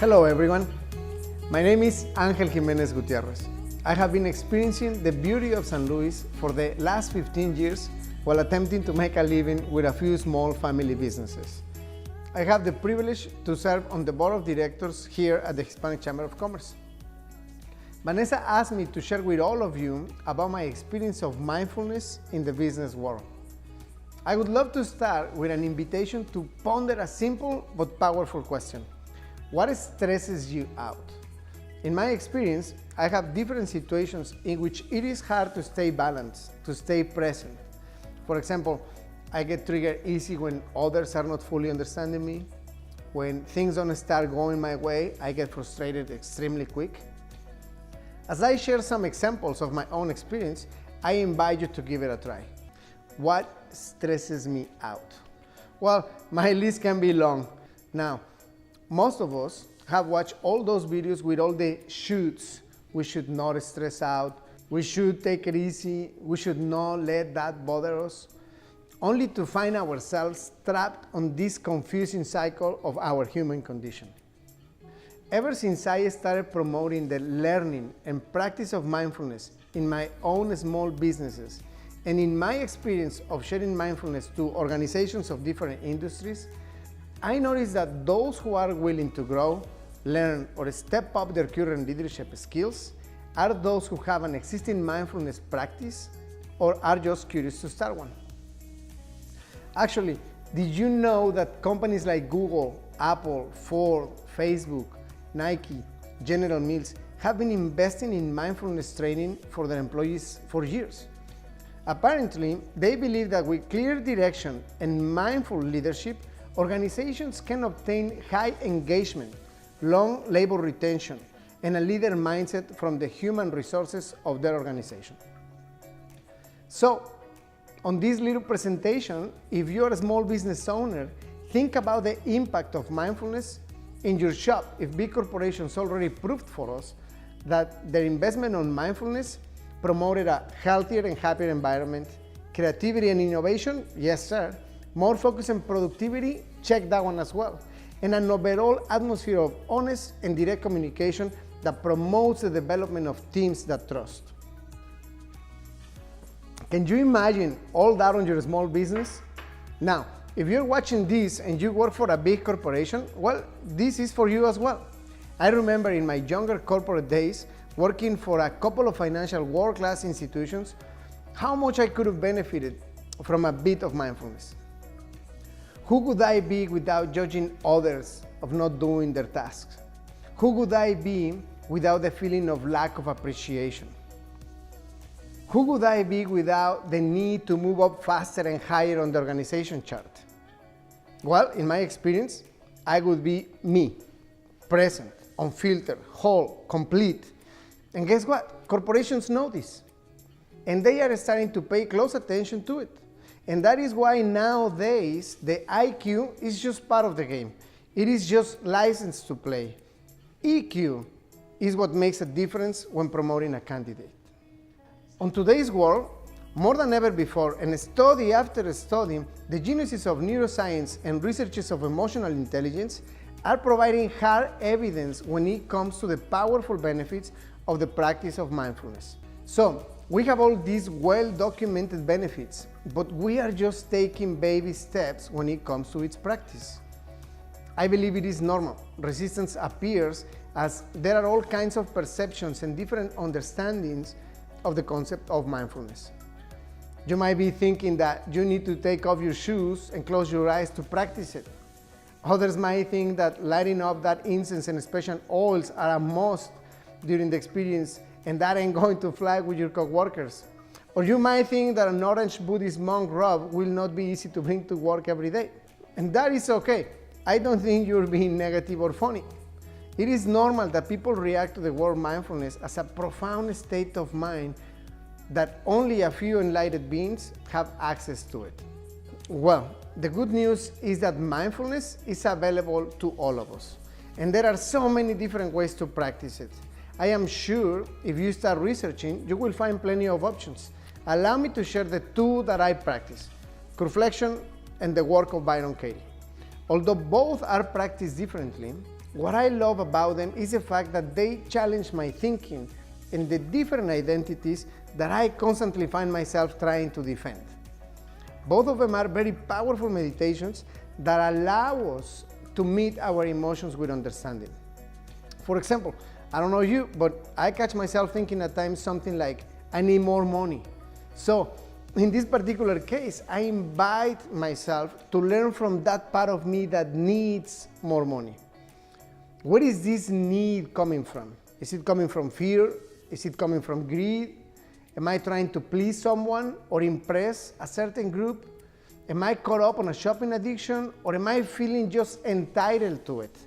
Hello everyone, my name is Jimenez-Gutierrez. I have been experiencing the beauty of San Luis for the last 15 years while attempting to make a living with a few small family businesses. I have the privilege to serve on the board of directors here at the Hispanic Chamber of Commerce. Vanessa asked me to share with all of you about my experience of mindfulness in the business world. I would love to start with an invitation to ponder a simple but powerful question. What stresses you out? In my experience, I have different situations in which it is hard to stay balanced, to stay present. For example, I get triggered easy when others are not fully understanding me. When things don't start going my way, I get frustrated extremely quick. As I share some examples of my own experience, I invite you to give it a try. What stresses me out? Well, my list can be long. Now, most of us have watched all those videos with all the shoulds. We should not stress out. We should take it easy. We should not let that bother us. Only to find ourselves trapped on this confusing cycle of our human condition. Ever since I started promoting the learning and practice of mindfulness in my own small businesses, and in my experience of sharing mindfulness to organizations of different industries, I noticed that those who are willing to grow, learn, or step up their current leadership skills are those who have an existing mindfulness practice or are just curious to start one. Actually, did you know that companies like Google, Apple, Ford, Facebook, Nike, General Mills have been investing in mindfulness training for their employees for years? Apparently, they believe that with clear direction and mindful leadership, organizations can obtain high engagement, long labor retention, and a leader mindset from the human resources of their organization. So, on this little presentation, if you're a small business owner, think about the impact of mindfulness in your shop. If big corporations already proved for us that their investment on mindfulness promoted a healthier and happier environment, creativity and innovation, yes sir. More focus and productivity, check that one as well. And an overall atmosphere of honest and direct communication that promotes the development of teams that trust. Can you imagine all that on your small business? Now, if you're watching this and you work for a big corporation, well, this is for you as well. I remember in my younger corporate days, working for a couple of financial world-class institutions, how much I could have benefited from a bit of mindfulness. Who would I be without judging others of not doing their tasks? Who would I be without the feeling of lack of appreciation? Who would I be without the need to move up faster and higher on the organization chart? Well, in my experience, I would be me, present, unfiltered, whole, complete. And guess what? Corporations know this. And they are starting to pay close attention to it. And that is why nowadays the IQ is just part of the game. It is just licensed to play. EQ is what makes a difference when promoting a candidate. On today's world, more than ever before, and study after study, the geniuses of neuroscience and researchers of emotional intelligence are providing hard evidence when it comes to the powerful benefits of the practice of mindfulness. So, we have all these well-documented benefits, but we are just taking baby steps when it comes to its practice. I believe it is normal. Resistance appears as there are all kinds of perceptions and different understandings of the concept of mindfulness. You might be thinking that you need to take off your shoes and close your eyes to practice it. Others might think that lighting up that incense and special oils are a must during the experience, and that ain't going to fly with your co-workers. Or you might think that an orange Buddhist monk robe will not be easy to bring to work every day. And that is okay. I don't think you're being negative or funny. It is normal that people react to the word mindfulness as a profound state of mind that only a few enlightened beings have access to it. Well, the good news is that mindfulness is available to all of us. And there are so many different ways to practice it. I am sure if you start researching, you will find plenty of options. Allow me to share the two that I practice, reflection and the work of Byron Katie. Although both are practiced differently, What I love about them is the fact that they challenge my thinking and the different identities that I constantly find myself trying to defend. Both of them are very powerful meditations that allow us to meet our emotions with understanding. For example, I don't know you, but I catch myself thinking at times something like, I need more money. So in this particular case, I invite myself to learn from that part of me that needs more money. Where is this need coming from? Is it coming from fear? Is it coming from greed? Am I trying to please someone or impress a certain group? Am I caught up on a shopping addiction, or am I feeling just entitled to it?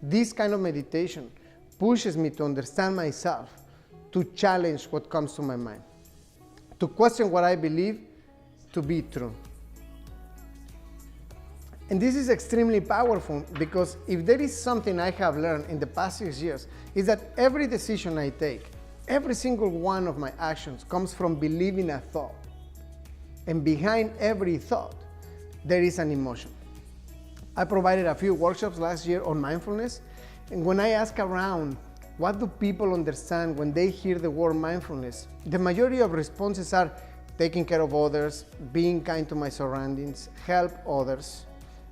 This kind of meditation pushes me to understand myself, to challenge what comes to my mind, to question what I believe to be true. And this is extremely powerful because if there is something I have learned in the past 6 years, is that every decision I take, every single one of my actions comes from believing a thought. And behind every thought, there is an emotion. I provided a few workshops last year on mindfulness, and when I ask around, what do people understand when they hear the word mindfulness? The majority of responses are taking care of others, being kind to my surroundings, help others.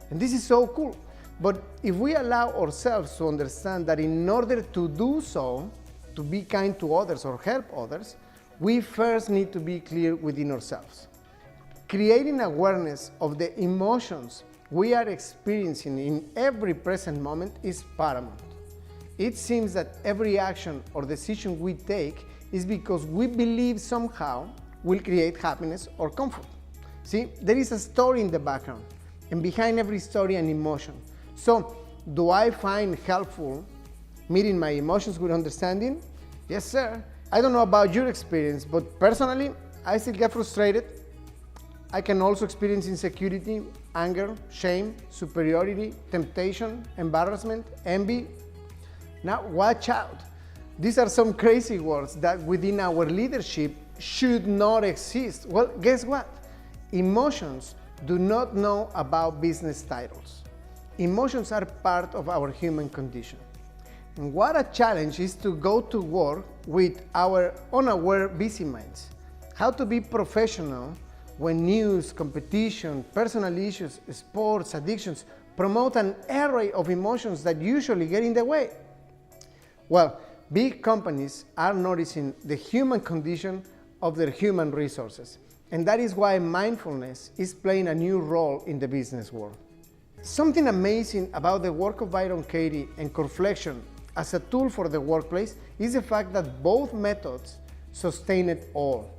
And this is so cool. But if we allow ourselves to understand that in order to do so, to be kind to others or help others, we first need to be clear within ourselves. Creating awareness of the emotions we are experiencing in every present moment is paramount. It seems that every action or decision we take is because we believe somehow will create happiness or comfort. See, there is a story in the background, and behind every story an emotion. So, do I find helpful meeting my emotions with understanding? Yes, sir. I don't know about your experience, but personally, I still get frustrated. I can also experience insecurity, anger, shame, superiority, temptation, embarrassment, envy. Now, watch out. These are some crazy words that within our leadership should not exist. Well, guess what? Emotions do not know about business titles. Emotions are part of our human condition. And what a challenge is to go to work with our unaware busy minds. How to be professional when news, competition, personal issues, sports, addictions promote an array of emotions that usually get in the way. Well, big companies are noticing the human condition of their human resources. And that is why mindfulness is playing a new role in the business world. Something amazing about the work of Byron Katie and Corflexion as a tool for the workplace is the fact that both methods sustain it all.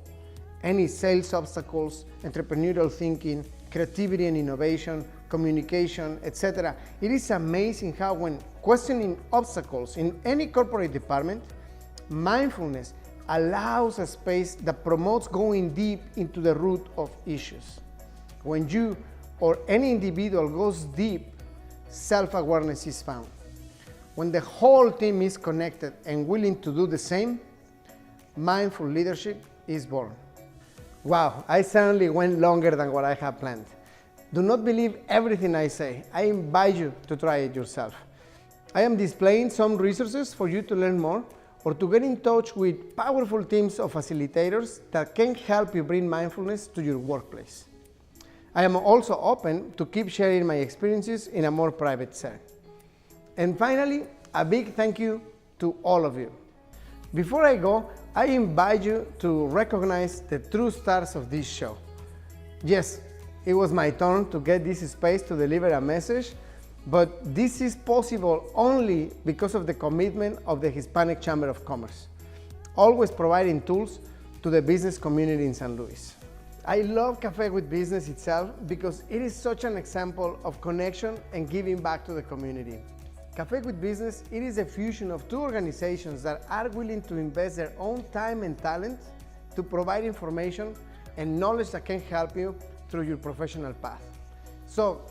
Any sales obstacles, entrepreneurial thinking, creativity and innovation, communication, etc. It is amazing how when questioning obstacles in any corporate department, mindfulness allows a space that promotes going deep into the root of issues. When you or any individual goes deep, self-awareness is found. When the whole team is connected and willing to do the same, mindful leadership is born. Wow, I certainly went longer than what I had planned. Do not believe everything I say. I invite you to try it yourself. I am displaying some resources for you to learn more or to get in touch with powerful teams of facilitators that can help you bring mindfulness to your workplace. I am also open to keep sharing my experiences in a more private setting. And finally, a big thank you to all of you. Before I go, I invite you to recognize the true stars of this show. Yes, it was my turn to get this space to deliver a message, but this is possible only because of the commitment of the Hispanic Chamber of Commerce, always providing tools to the business community in San Luis. I love Café with Business itself because it is such an example of connection and giving back to the community. Café with Business, it is a fusion of two organizations that are willing to invest their own time and talent to provide information and knowledge that can help you through your professional path. So,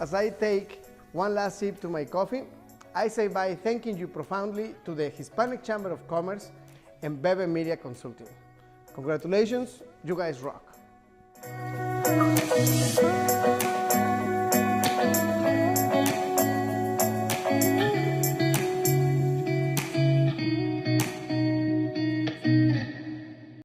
as I take one last sip to my coffee, I say bye thanking you profoundly to the Hispanic Chamber of Commerce and Bebe Media Consulting. Congratulations, you guys rock.